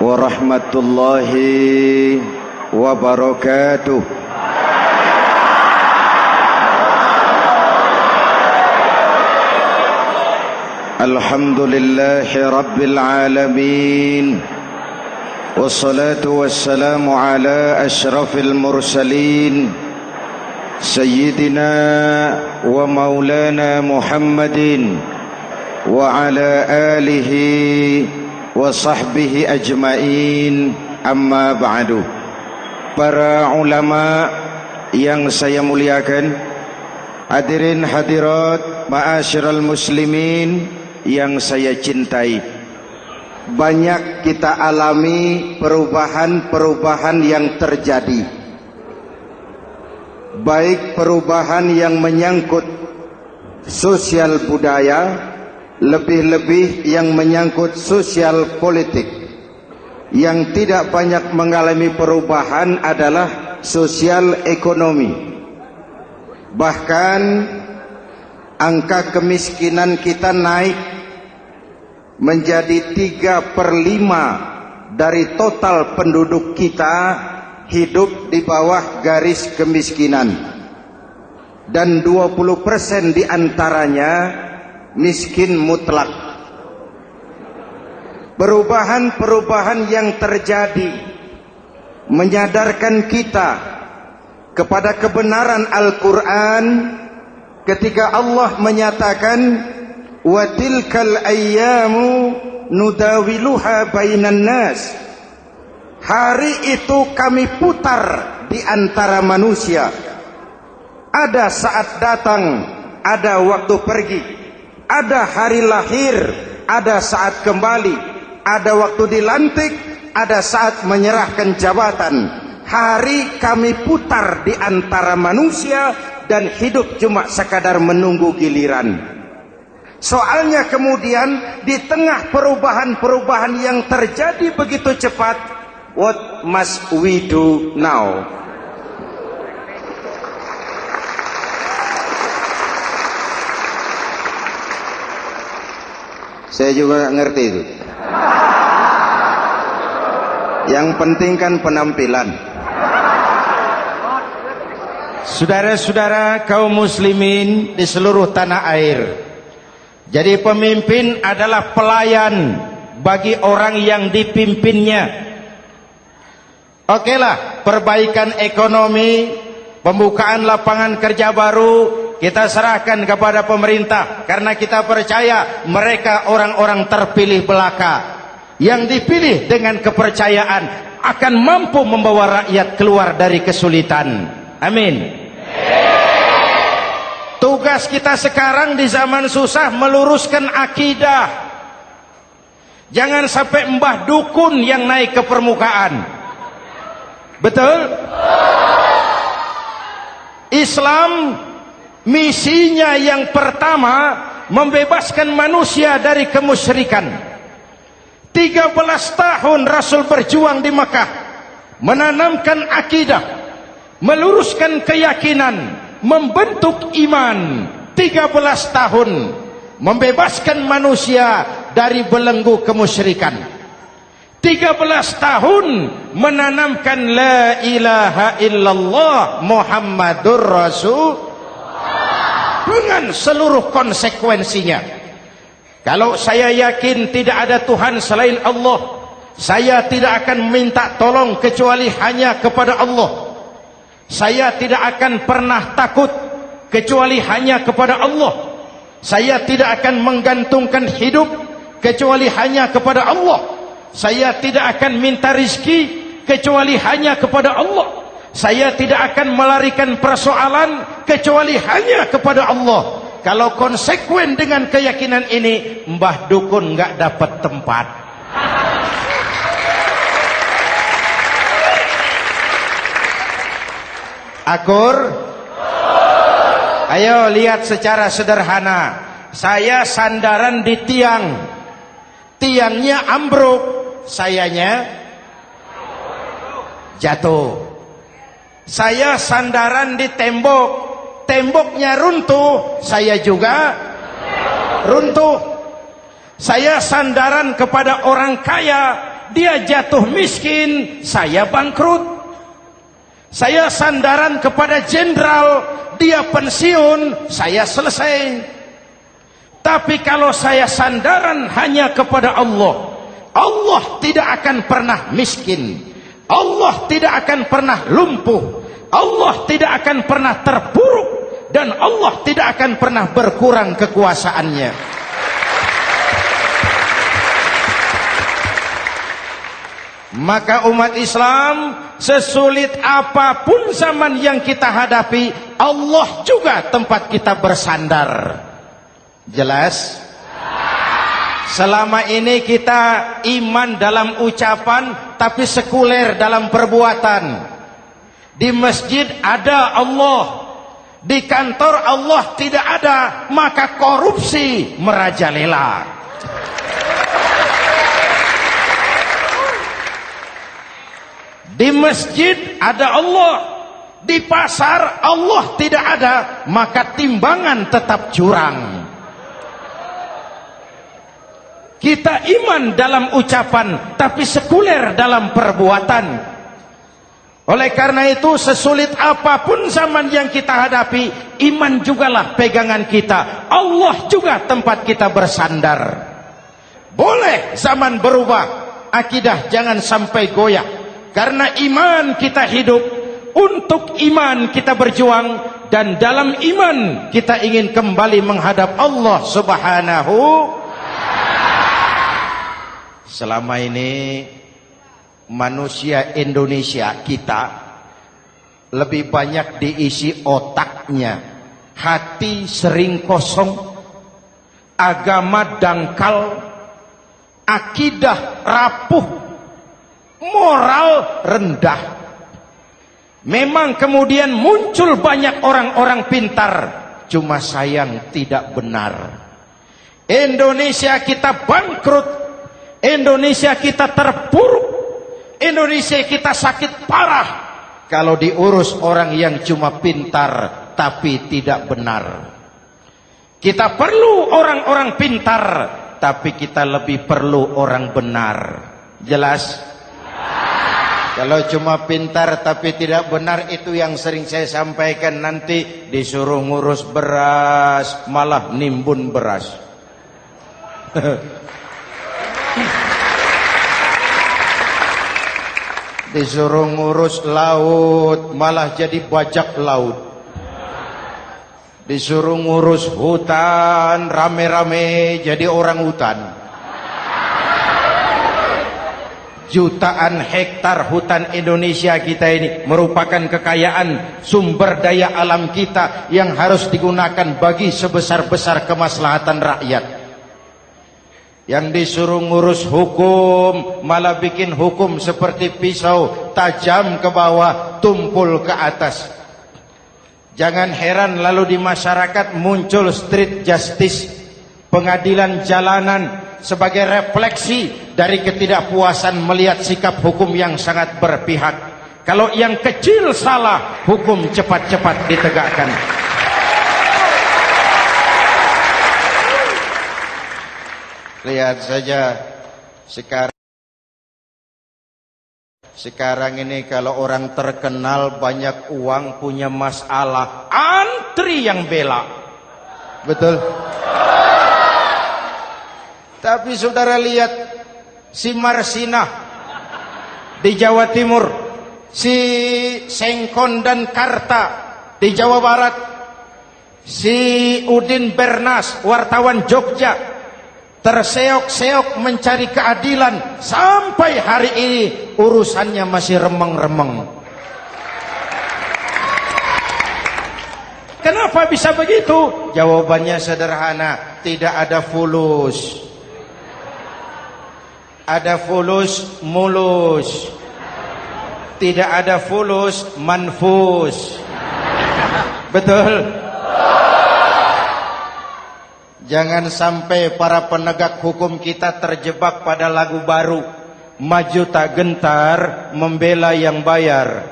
warahmatullahi wabarakatuh. Alhamdulillahi rabbil alamin, wassalatu wassalamu ala ashrafil mursalin, sayyidina wa maulana Muhammadin wa ala alihi wa sahbihi ajmain, amma ba'du. Para ulama yang saya muliakan, hadirin hadirat ma'asyiral muslimin yang saya cintai, banyak kita alami perubahan-perubahan yang terjadi, baik perubahan yang menyangkut sosial budaya, lebih-lebih yang menyangkut sosial politik. Yang tidak banyak mengalami perubahan adalah sosial ekonomi. Bahkan angka kemiskinan kita naik menjadi 3/5 dari total penduduk kita hidup di bawah garis kemiskinan, dan 20% diantaranya miskin mutlak. Perubahan-perubahan yang terjadi menyadarkan kita kepada kebenaran Al-Quran ketika Allah menyatakan wa tilkal ayyamu nudawiluha bainan nas. Hari itu kami putar di antara manusia. Ada saat datang, ada waktu pergi. Ada hari lahir, ada saat kembali, ada waktu dilantik, ada saat menyerahkan jabatan. Hari kami putar di antara manusia dan hidup cuma sekadar menunggu giliran. Soalnya kemudian di tengah perubahan-perubahan yang terjadi begitu cepat, what must we do now? Saya juga gak ngerti itu. Yang penting kan penampilan. Saudara-saudara kaum muslimin di seluruh tanah air, jadi pemimpin adalah pelayan bagi orang yang dipimpinnya. Okelah, perbaikan ekonomi, pembukaan lapangan kerja baru kita serahkan kepada pemerintah, karena kita percaya mereka orang-orang terpilih belaka yang dipilih dengan kepercayaan akan mampu membawa rakyat keluar dari kesulitan. Amin. Tugas kita sekarang di zaman susah meluruskan akidah. Jangan sampai mbah dukun yang naik ke permukaan. Betul? Islam misinya yang pertama membebaskan manusia dari kemusyrikan. 13 tahun Rasul berjuang di Mekah, menanamkan akidah, meluruskan keyakinan, membentuk iman. 13 tahun membebaskan manusia dari belenggu kemusyrikan. 13 tahun menanamkan la ilaha illallah Muhammadur Rasul dengan seluruh konsekuensinya. Kalau saya yakin tidak ada Tuhan selain Allah, saya tidak akan meminta tolong kecuali hanya kepada Allah. Saya tidak akan pernah takut kecuali hanya kepada Allah. Saya tidak akan menggantungkan hidup kecuali hanya kepada Allah. Saya tidak akan minta rizki kecuali hanya kepada Allah. Saya tidak akan melarikan persoalan kecuali hanya kepada Allah. Kalau konsekuen dengan keyakinan ini, mbah dukun nggak dapat tempat. Akur? Ayo lihat secara sederhana. Saya sandaran di tiang, tiangnya ambruk, sayanya jatuh. Saya sandaran di tembok, temboknya runtuh, saya juga runtuh. Saya sandaran kepada orang kaya, dia jatuh miskin, saya bangkrut. Saya sandaran kepada jenderal, dia pensiun, saya selesai. Tapi kalau saya sandaran hanya kepada Allah, Allah tidak akan pernah miskin, Allah tidak akan pernah lumpuh, Allah tidak akan pernah terpuruk, dan Allah tidak akan pernah berkurang kekuasaannya. Maka umat Islam, sesulit apapun zaman yang kita hadapi, Allah juga tempat kita bersandar. Jelas? Selama ini kita iman dalam ucapan, tapi sekuler dalam perbuatan. Di masjid ada Allah, di kantor Allah tidak ada, maka korupsi merajalela. Di masjid ada Allah, di pasar Allah tidak ada, maka timbangan tetap curang. Kita iman dalam ucapan, tapi sekuler dalam perbuatan. Oleh karena itu, sesulit apapun zaman yang kita hadapi, iman jugalah pegangan kita, Allah juga tempat kita bersandar. Boleh zaman berubah, akidah jangan sampai goyah. Karena iman kita hidup, untuk iman kita berjuang, dan dalam iman kita ingin kembali menghadap Allah Subhanahu. Selama ini manusia Indonesia kita lebih banyak diisi otaknya, hati sering kosong, agama dangkal, akidah rapuh, moral rendah. Memang kemudian muncul banyak orang-orang pintar, cuma sayang tidak benar. Indonesia kita bangkrut, Indonesia kita terpuruk, Indonesia kita sakit parah kalau diurus orang yang cuma pintar tapi tidak benar. Kita perlu orang-orang pintar, tapi kita lebih perlu orang benar. Jelas? Kalau cuma pintar tapi tidak benar, itu yang sering saya sampaikan, nanti disuruh ngurus beras malah nimbun beras. Disuruh ngurus laut malah jadi bajak laut. Disuruh ngurus hutan rame-rame jadi orang hutan. Jutaan hektar hutan Indonesia kita ini merupakan kekayaan sumber daya alam kita yang harus digunakan bagi sebesar-besar kemaslahatan rakyat. Yang disuruh ngurus hukum malah bikin hukum seperti pisau, tajam ke bawah, tumpul ke atas. Jangan heran lalu di masyarakat muncul street justice, pengadilan jalanan, sebagai refleksi dari ketidakpuasan melihat sikap hukum yang sangat berpihak. Kalau yang kecil salah, hukum cepat-cepat ditegakkan. Lihat saja sekarang ini kalau orang terkenal banyak uang punya masalah, antri yang bela. Betul? Tapi saudara lihat si Marsinah di Jawa Timur, si Sengkon dan Karta di Jawa Barat, si Udin Bernas wartawan Jogja, terseok-seok mencari keadilan, sampai hari ini urusannya masih remeng-remeng. Kenapa bisa begitu? Jawabannya sederhana, tidak ada fulus. Ada fulus mulus, tidak ada fulus manfus. Betul? Jangan sampai para penegak hukum kita terjebak pada lagu baru, maju tak gentar membela yang bayar.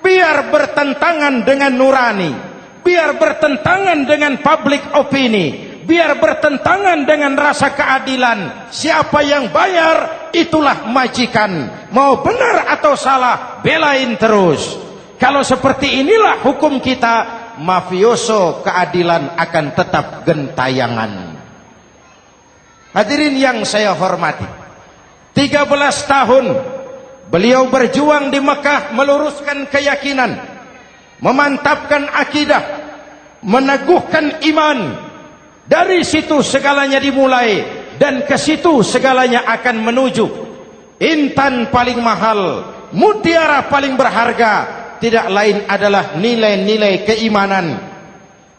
Biar bertentangan dengan nurani, biar bertentangan dengan public opini, biar bertentangan dengan rasa keadilan. Siapa yang bayar, itulah majikan. Mau benar atau salah, belain terus. Kalau seperti inilah hukum kita, mafioso keadilan akan tetap gentayangan. Hadirin yang saya hormati, 13 tahun beliau berjuang di Mekah, meluruskan keyakinan, memantapkan akidah, meneguhkan iman. Dari situ segalanya dimulai, dan ke situ segalanya akan menuju. Intan paling mahal, mutiara paling berharga, tidak lain adalah nilai-nilai keimanan.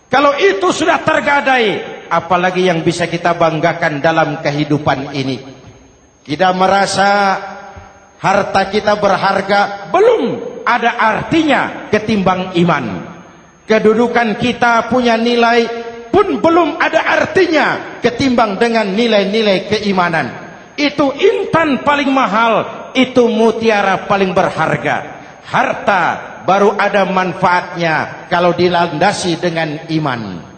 Kalau itu sudah tergadai, apalagi yang bisa kita banggakan dalam kehidupan ini? Kita merasa harta kita berharga, belum ada artinya ketimbang iman. Kedudukan kita punya nilai pun belum ada artinya ketimbang dengan nilai-nilai keimanan. Itu intan paling mahal, itu mutiara paling berharga. Harta baru ada manfaatnya kalau dilandasi dengan iman.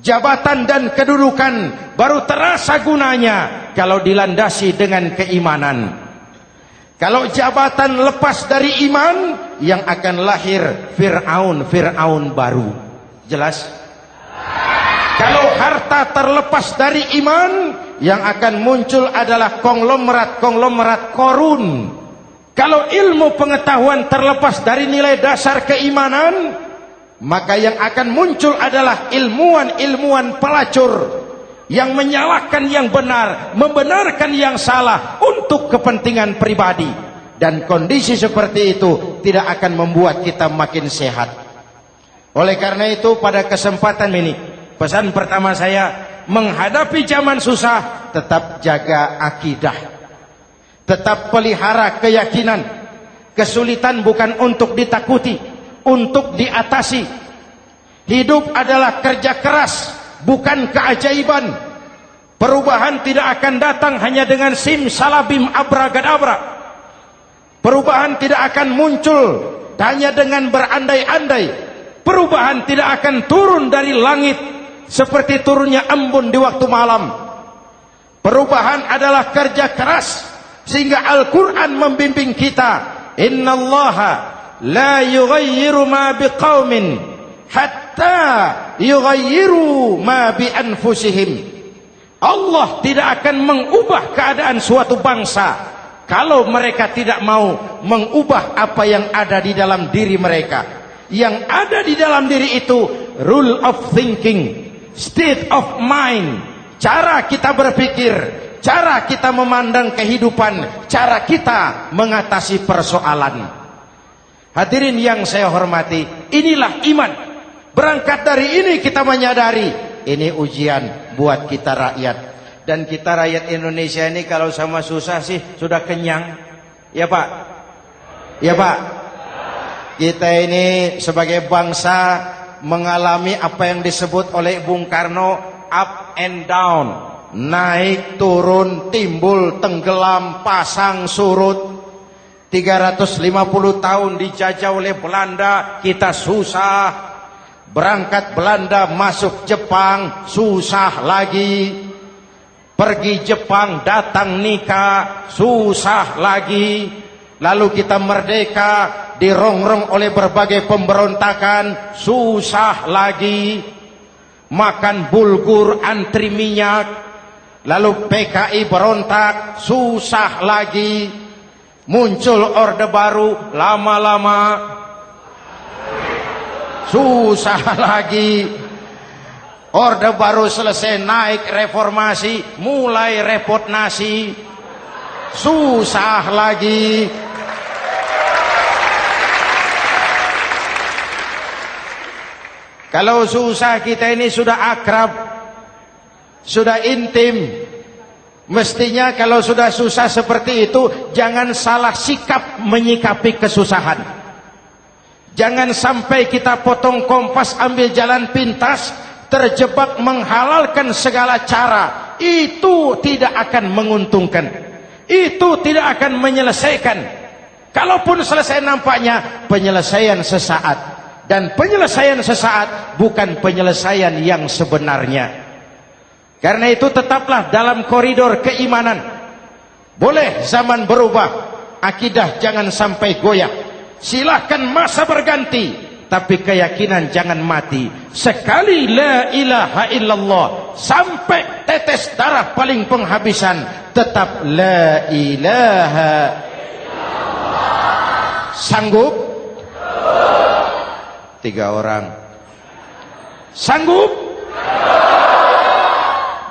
Jabatan dan kedudukan baru terasa gunanya kalau dilandasi dengan keimanan. Kalau jabatan lepas dari iman, yang akan lahir Fir'aun baru. Jelas? Kalau harta terlepas dari iman, yang akan muncul adalah konglomerat korun. Kalau ilmu pengetahuan terlepas dari nilai dasar keimanan, maka yang akan muncul adalah ilmuwan pelacur yang menyalahkan yang benar, membenarkan yang salah untuk kepentingan pribadi. Dan kondisi seperti itu tidak akan membuat kita makin sehat. Oleh karena itu, pada kesempatan ini, pesan pertama saya, menghadapi zaman susah, tetap jaga akidah, tetap pelihara keyakinan. Kesulitan bukan untuk ditakuti, untuk diatasi. Hidup adalah kerja keras, bukan keajaiban. Perubahan tidak akan datang hanya dengan simsalabim abragadabra. Perubahan tidak akan muncul hanya dengan berandai-andai. Perubahan tidak akan turun dari langit seperti turunnya embun di waktu malam. Perubahan adalah kerja keras, sehingga Al-Quran membimbing kita, innallaha la yughayyiru ma biqaumin hatta yughayyiru ma bi anfusihim. Allah tidak akan mengubah keadaan suatu bangsa kalau mereka tidak mau mengubah apa yang ada di dalam diri mereka. Yang ada di dalam diri itu rule of thinking, state of mind, cara kita berpikir, cara kita memandang kehidupan, cara kita mengatasi persoalan. Hadirin yang saya hormati, inilah iman. Berangkat dari ini kita menyadari, ini ujian buat kita rakyat. Dan kita rakyat Indonesia ini kalau sama susah sih sudah kenyang. Ya Pak? Ya Pak? Kita ini sebagai bangsa mengalami apa yang disebut oleh Bung Karno up and down. Naik, turun, timbul, tenggelam, pasang, surut. 350 tahun dijajah oleh Belanda, kita susah. Berangkat Belanda masuk Jepang, susah lagi. Pergi Jepang, datang nikah, susah lagi. Lalu kita merdeka, dirongrong oleh berbagai pemberontakan, susah lagi. Makan bulgur, antri minyak. Lalu PKI berontak, susah lagi. Muncul orde baru, lama-lama susah lagi. Orde baru selesai, naik reformasi, mulai repot nasi, susah lagi. Kalau susah kita ini sudah akrab, sudah intim. Mestinya kalau sudah susah seperti itu, jangan salah sikap menyikapi kesusahan. Jangan sampai kita potong kompas, ambil jalan pintas, terjebak menghalalkan segala cara. Itu tidak akan menguntungkan, itu tidak akan menyelesaikan. Kalaupun selesai, nampaknya penyelesaian sesaat. Dan penyelesaian sesaat bukan penyelesaian yang sebenarnya. Karena itu tetaplah dalam koridor keimanan. Boleh zaman berubah, akidah jangan sampai goyah. Silahkan masa berganti, tapi keyakinan jangan mati. Sekali la ilaha illallah, sampai tetes darah paling penghabisan, tetap la ilaha illallah. Sanggup? 3 orang. Sanggup?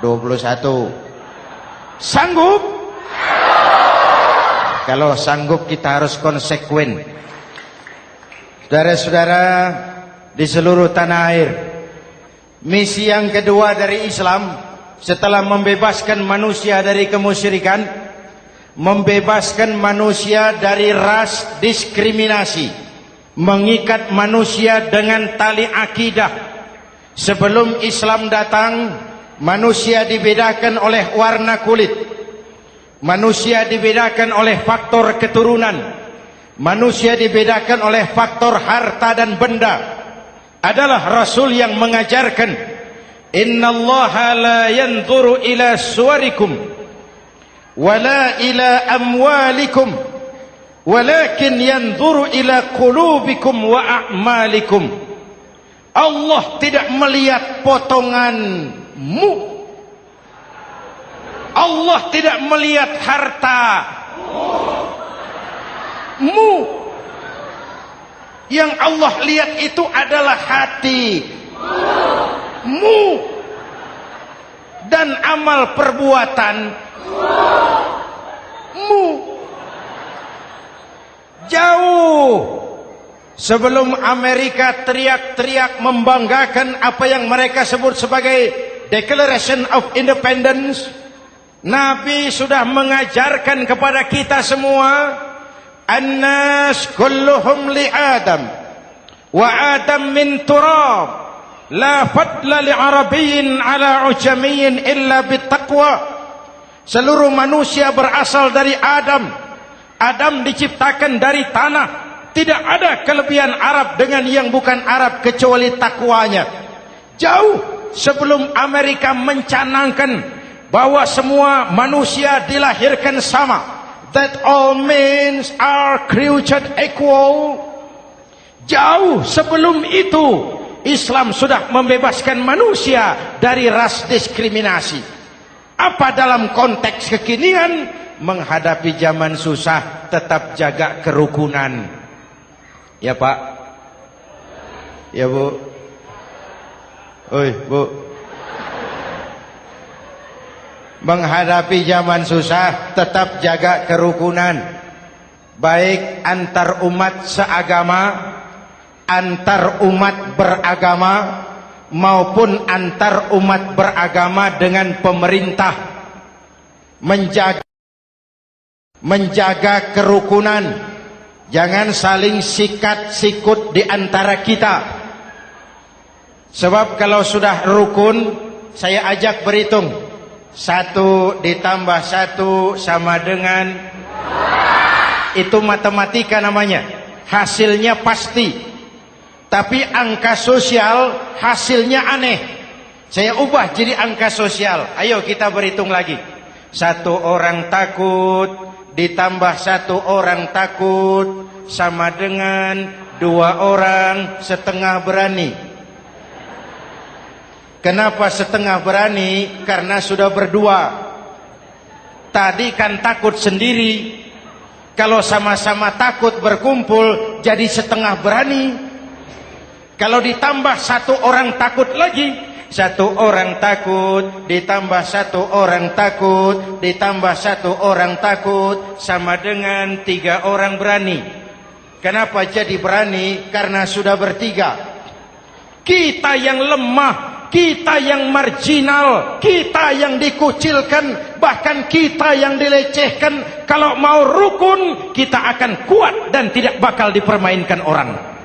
21. Sanggup? Kalau sanggup kita harus konsekuen. Saudara-saudara di seluruh tanah air, misi yang kedua dari Islam setelah membebaskan manusia dari kemusyrikan, membebaskan manusia dari ras diskriminasi, mengikat manusia dengan tali akidah. Sebelum Islam datang, manusia dibedakan oleh warna kulit, manusia dibedakan oleh faktor keturunan, manusia dibedakan oleh faktor harta dan benda. Adalah Rasul yang mengajarkan, innallaha la yanzuru ila suwarikum wala ila amwalikum walakin yanzuru ila qulubikum wa a'malikum. Allah tidak melihat potonganmu, Allah tidak melihat hartamu. Yang Allah lihat itu adalah hatimu dan amal perbuatanmu. Jauh sebelum Amerika teriak-teriak membanggakan apa yang mereka sebut sebagai Declaration of Independence, Nabi sudah mengajarkan kepada kita semua, An-nas kulluhum li Adam wa Adam min turab, la fadla li Arabiyyin ala ujamiyyin illa bittaqwa. Seluruh manusia berasal dari Adam. Adam diciptakan dari tanah. Tidak ada kelebihan Arab dengan yang bukan Arab kecuali takwanya. Jauh sebelum Amerika mencanangkan bahwa semua manusia dilahirkan sama, that all men are created equal. Jauh sebelum itu Islam sudah membebaskan manusia dari ras diskriminasi. Apa dalam konteks kekinian menghadapi zaman susah tetap jaga kerukunan? Ya Pak, ya Bu, oi Bu. Menghadapi zaman susah tetap jaga kerukunan, baik antar umat seagama, antar umat beragama, maupun antar umat beragama dengan pemerintah. Menjaga kerukunan. Jangan saling sikat sikut di antara kita. Sebab kalau sudah rukun, saya ajak berhitung. 1 ditambah 1 sama dengan, itu matematika namanya. Hasilnya pasti. Tapi angka sosial hasilnya aneh. Saya ubah jadi angka sosial. Ayo kita berhitung lagi. 1 orang takut ditambah 1 orang takut sama dengan 2 orang setengah berani. Kenapa setengah berani? Karena sudah berdua. Tadi kan takut sendiri. Kalau sama-sama takut berkumpul jadi setengah berani. Kalau ditambah 1 orang takut lagi, 1 orang takut ditambah 1 orang takut ditambah 1 orang takut sama dengan 3 orang berani. Kenapa jadi berani? Karena sudah bertiga. Kita yang lemah, kita yang marginal, kita yang dikucilkan, bahkan kita yang dilecehkan, kalau mau rukun kita akan kuat dan tidak bakal dipermainkan orang.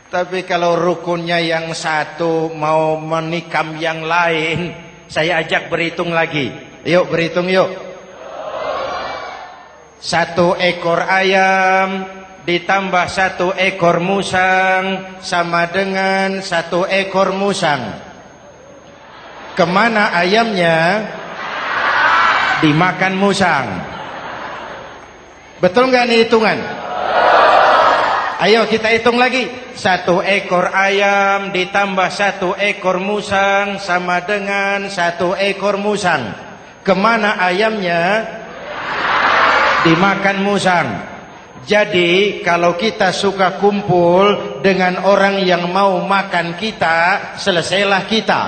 Tapi kalau rukunnya yang satu mau menikam yang lain, saya ajak berhitung lagi. Yuk berhitung yuk. 1 ekor ayam ditambah 1 ekor musang sama dengan 1 ekor musang. Kemana ayamnya? Dimakan musang. Betul nggak nih hitungan? Ayo kita hitung lagi. 1 ekor ayam ditambah 1 ekor musang sama dengan 1 ekor musang. Kemana ayamnya? Dimakan musang. Jadi kalau kita suka kumpul dengan orang yang mau makan kita, selesailah kita.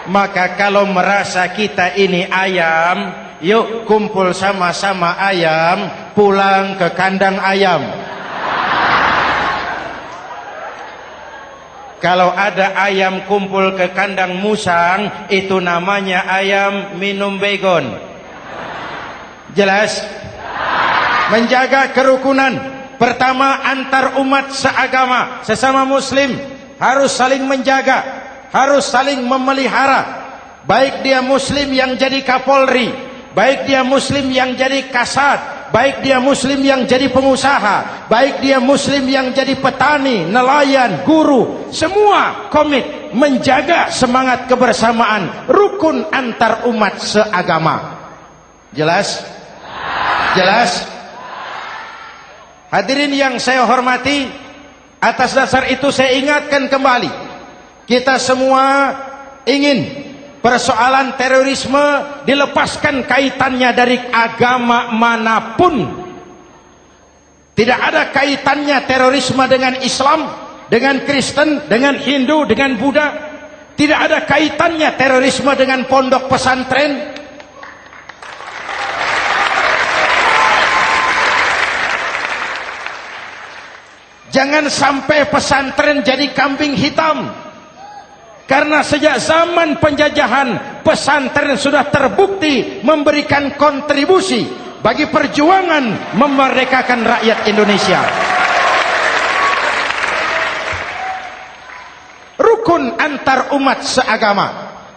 Maka kalau merasa kita ini ayam, yuk kumpul sama-sama ayam, pulang ke kandang ayam. Kalau ada ayam kumpul ke kandang musang, itu namanya ayam minum baygon. Jelas? Menjaga kerukunan. Pertama, antar umat seagama, sesama muslim harus saling menjaga, harus saling memelihara. Baik dia muslim yang jadi kapolri, baik dia muslim yang jadi kasat, baik dia muslim yang jadi pengusaha, baik dia muslim yang jadi petani, nelayan, guru, semua komit menjaga semangat kebersamaan, rukun antar umat seagama. Jelas? Jelas? Hadirin yang saya hormati, atas dasar itu saya ingatkan kembali, kita semua ingin persoalan terorisme dilepaskan kaitannya dari agama manapun. Tidak ada kaitannya terorisme dengan Islam, dengan Kristen, dengan Hindu, dengan Buddha. Tidak ada kaitannya terorisme dengan pondok pesantren. Jangan sampai pesantren jadi kambing hitam. Karena sejak zaman penjajahan, pesantren sudah terbukti memberikan kontribusi bagi perjuangan memerdekakan rakyat Indonesia. Rukun antar umat seagama.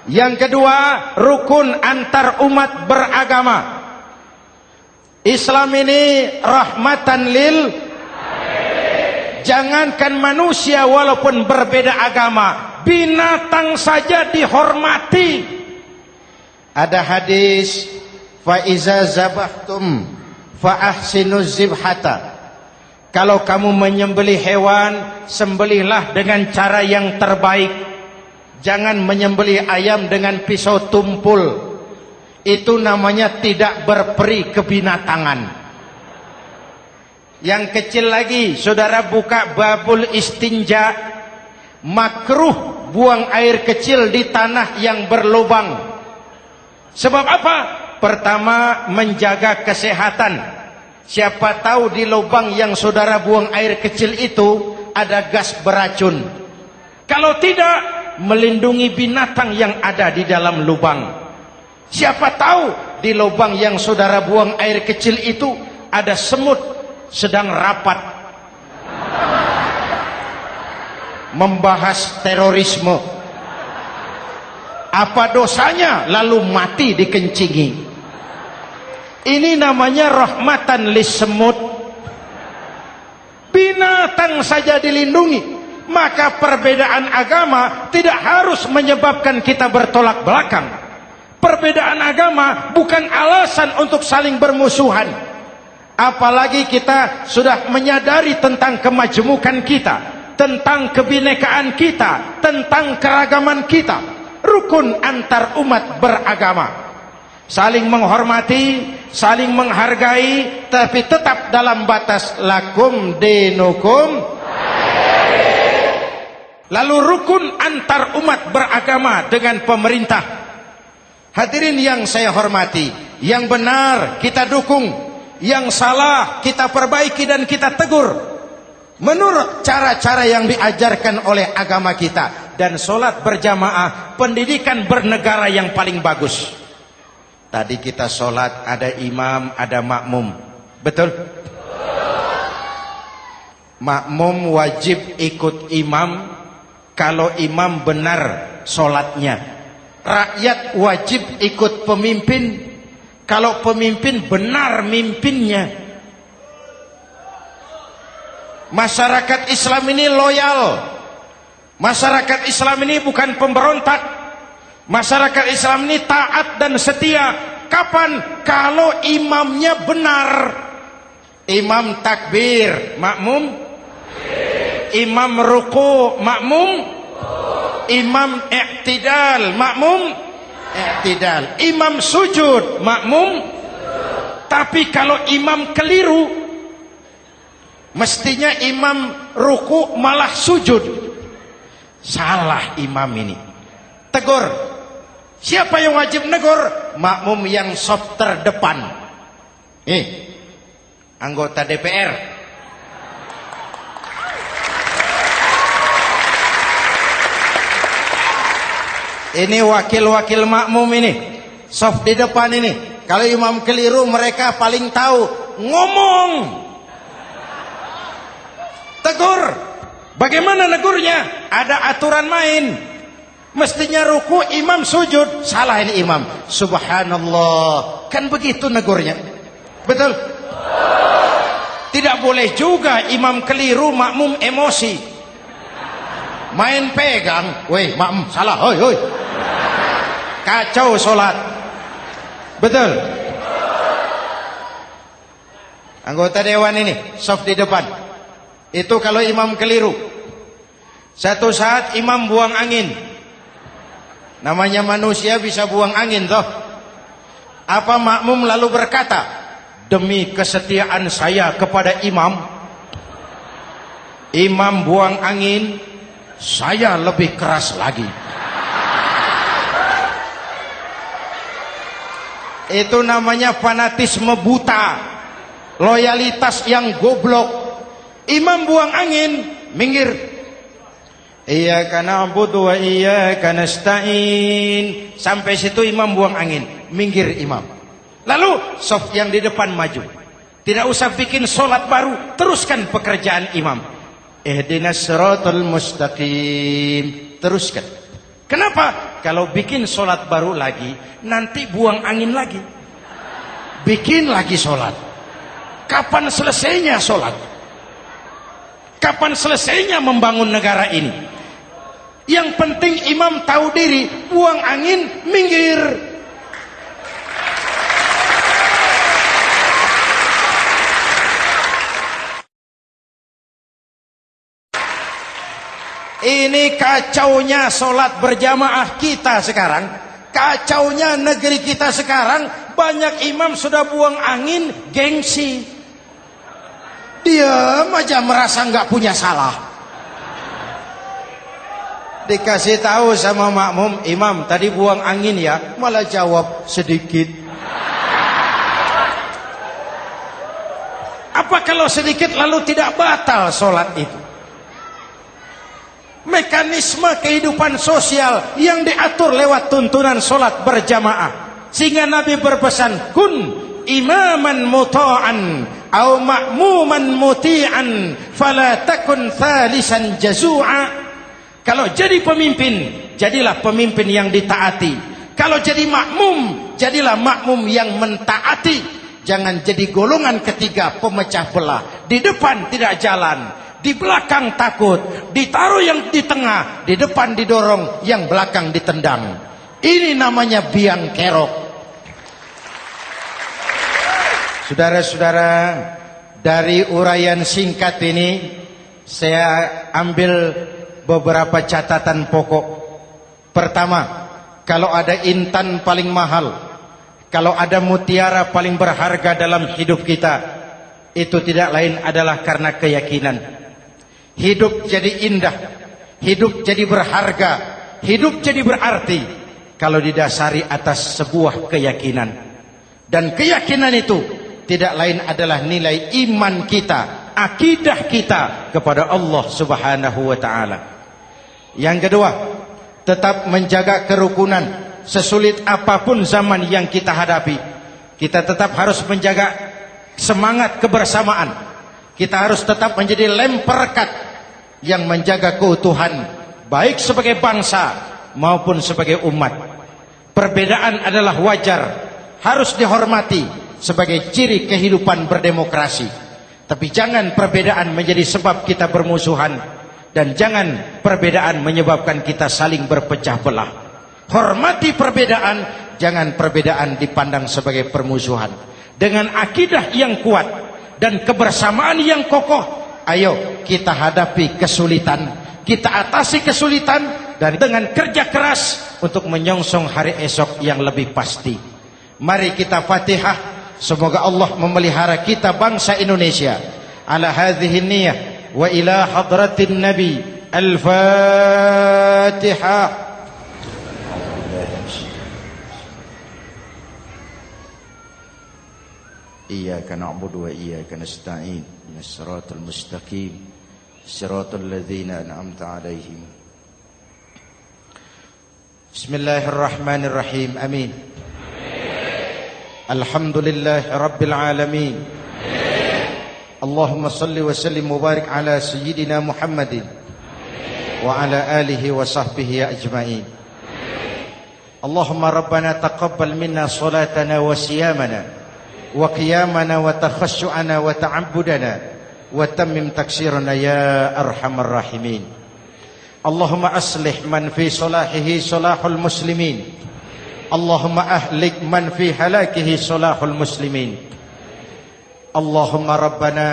Yang kedua, rukun antar umat beragama. Islam ini rahmatan lil. Jangankan manusia walaupun berbeda agama, binatang saja dihormati. Ada hadis, fa iza zabahtum fa ahsinuz zibhata. Kalau kamu menyembelih hewan, sembelihlah dengan cara yang terbaik. Jangan menyembelih ayam dengan pisau tumpul. Itu namanya tidak berperi kebinatangan. Yang kecil lagi, saudara buka babul istinja, makruh buang air kecil di tanah yang berlubang. Sebab apa? Pertama, menjaga kesehatan. Siapa tahu di lubang yang saudara buang air kecil itu ada gas beracun. Kalau tidak, melindungi binatang yang ada di dalam lubang. Siapa tahu di lubang yang saudara buang air kecil itu ada semut sedang rapat membahas terorisme. Apa dosanya lalu mati dikencingi? Ini namanya rahmatan lis semut. Binatang saja dilindungi. Maka perbedaan agama tidak harus menyebabkan kita bertolak belakang. Perbedaan agama bukan alasan untuk saling bermusuhan. Apalagi kita sudah menyadari tentang kemajemukan kita, tentang kebinekaan kita, tentang keragaman kita. Rukun antar umat beragama. Saling menghormati, saling menghargai, tapi tetap dalam batas lakum dinukum. Lalu rukun antar umat beragama dengan pemerintah. Hadirin yang saya hormati, yang benar kita dukung, yang salah kita perbaiki dan kita tegur menurut cara-cara yang diajarkan oleh agama kita. Dan sholat berjamaah, pendidikan bernegara yang paling bagus. Tadi kita sholat ada imam, ada makmum, betul? Makmum wajib ikut imam kalau imam benar sholatnya. rakyat wajib ikut pemimpin kalau pemimpin benar mimpinnya. Masyarakat Islam ini loyal. Masyarakat Islam ini bukan pemberontak. Masyarakat Islam ini taat dan setia. Kapan? Kalau imamnya benar. Imam takbir, makmum. Imam ruku, makmum. Imam i'tidal, makmum. I'tidal. Imam sujud, makmum. Tapi kalau imam keliru, mestinya imam ruku malah sujud. Salah imam ini. Tegur. Siapa yang wajib negur? Makmum yang saf terdepan. Anggota DPR. Ini wakil-wakil makmum ini. Saf di depan ini. Kalau imam keliru mereka paling tahu. Ngomong. Tegur. Bagaimana negurnya? Ada aturan main. Mestinya ruku, imam sujud. Salah ini imam. Subhanallah. Kan begitu negurnya. Betul? Tidak boleh juga imam keliru, makmum emosi. Main pegang. Weh, makmum salah. Hoi, hoi. Kacau solat. Betul? Anggota dewan ini, saf di depan. Itu kalau imam keliru. Satu saat imam buang angin. Namanya manusia bisa buang angin toh. Apa makmum lalu berkata, demi kesetiaan saya kepada imam, imam buang angin, saya lebih keras lagi. Itu namanya fanatisme buta, loyalitas yang goblok. Imam buang angin, minggir. Iyyaka na'budu wa iyyaka nasta'in. Sampai situ imam buang angin, minggir imam. Lalu saf yang di depan maju. Tidak usah bikin solat baru, teruskan pekerjaan imam. Ihdinas siratal mustaqim. Teruskan. Kenapa? Kalau bikin solat baru lagi, nanti buang angin lagi. Bikin lagi solat. Kapan selesainya solat? Kapan selesainya membangun negara ini? Yang penting imam tahu diri, buang angin, minggir. Ini kacaunya solat berjamaah kita sekarang. Kacaunya negeri kita sekarang. Banyak imam sudah buang angin, gengsi. Diam aja merasa nggak punya salah. Dikasih tahu sama makmum, imam tadi buang angin ya, malah jawab sedikit. Apa kalau sedikit lalu tidak batal solat itu? Mekanisme kehidupan sosial yang diatur lewat tuntunan solat berjamaah. Sehingga Nabi berpesan, kun imaman muta'an au ma'muman muti'an fala takun thalisan jazu'a. Kalau jadi pemimpin, jadilah pemimpin yang ditaati. Kalau jadi makmum, jadilah makmum yang mentaati. Jangan jadi golongan ketiga pemecah belah. Di depan tidak jalan, di belakang takut, ditaruh yang di tengah, di depan didorong, yang belakang ditendang. Ini namanya biang kerok. Saudara-saudara, dari uraian singkat ini saya ambil beberapa catatan pokok. Pertama, kalau ada intan paling mahal, kalau ada mutiara paling berharga dalam hidup kita, itu tidak lain adalah karena keyakinan. Hidup jadi indah, hidup jadi berharga, hidup jadi berarti kalau didasari atas sebuah keyakinan. Dan keyakinan itu tidak lain adalah nilai iman kita, akidah kita kepada Allah Subhanahu wa taala. Yang kedua, tetap menjaga kerukunan. Sesulit apapun zaman yang kita hadapi, kita tetap harus menjaga semangat kebersamaan. Kita harus tetap menjadi lem perekat yang menjaga keutuhan, baik sebagai bangsa maupun sebagai umat. Perbedaan adalah wajar, harus dihormati sebagai ciri kehidupan berdemokrasi. Tapi jangan perbedaan menjadi sebab kita bermusuhan, dan jangan perbedaan menyebabkan kita saling berpecah belah. Hormati perbedaan, jangan perbedaan dipandang sebagai permusuhan. Dengan akidah yang kuat dan kebersamaan yang kokoh, ayo kita hadapi kesulitan, kita atasi kesulitan, dan dengan kerja keras untuk menyongsong hari esok yang lebih pasti. Mari kita Fatihah, semoga Allah memelihara kita bangsa Indonesia. Ala hadhihi niyah wa ila hadratin Nabi. Al-Fatihah. Iyyaka na'budu wa iyyaka nasta'in. Ihdinas siratal mustaqim. Siratal ladzina an'amta 'alaihim. Bismillahirrahmanirrahim. Amin. Alhamdulillah Rabbil Alamin. Allahumma salli wa sallim mubarak ala Sayyidina Muhammadin wa ala alihi wa sahbihi ajma'in. Allahumma Rabbana taqabbal minna salatana wa siyamana wa qiyamana wa takhashu'ana wa ta'abbudana wa tammim taksirana ya arhamar rahimin. Allahumma aslih man fi salahihi salahul muslimin. Allahumma ahlik man fi halakihi salahul muslimin. Allahumma Rabbana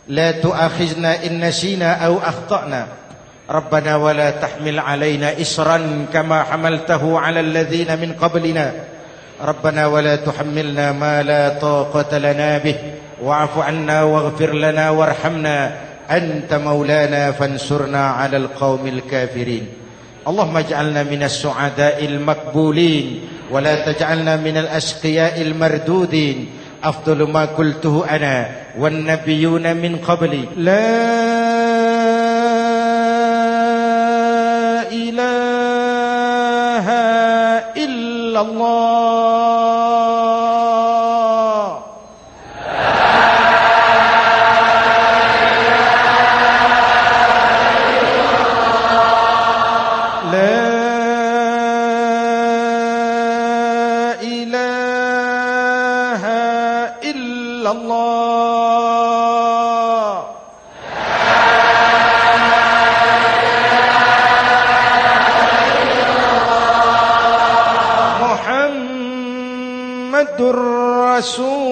la tu'akhizna in nasina aw akhtana. Rabbana wa la tahmil alaina isran kama hamaltahu ala alladhina min qablina. Rabbana wa la tuhammilna ma la taqata lana bih wa'fu 'anna waghfir lana warhamna. أنت مولانا فانصرنا على القوم الكافرين. اللهم اجعلنا من السعداء المقبولين ولا تجعلنا من الأشقياء المردودين. أفضل ما قلته أنا والنبيون من قبلي لا إله إلا الله. Rasul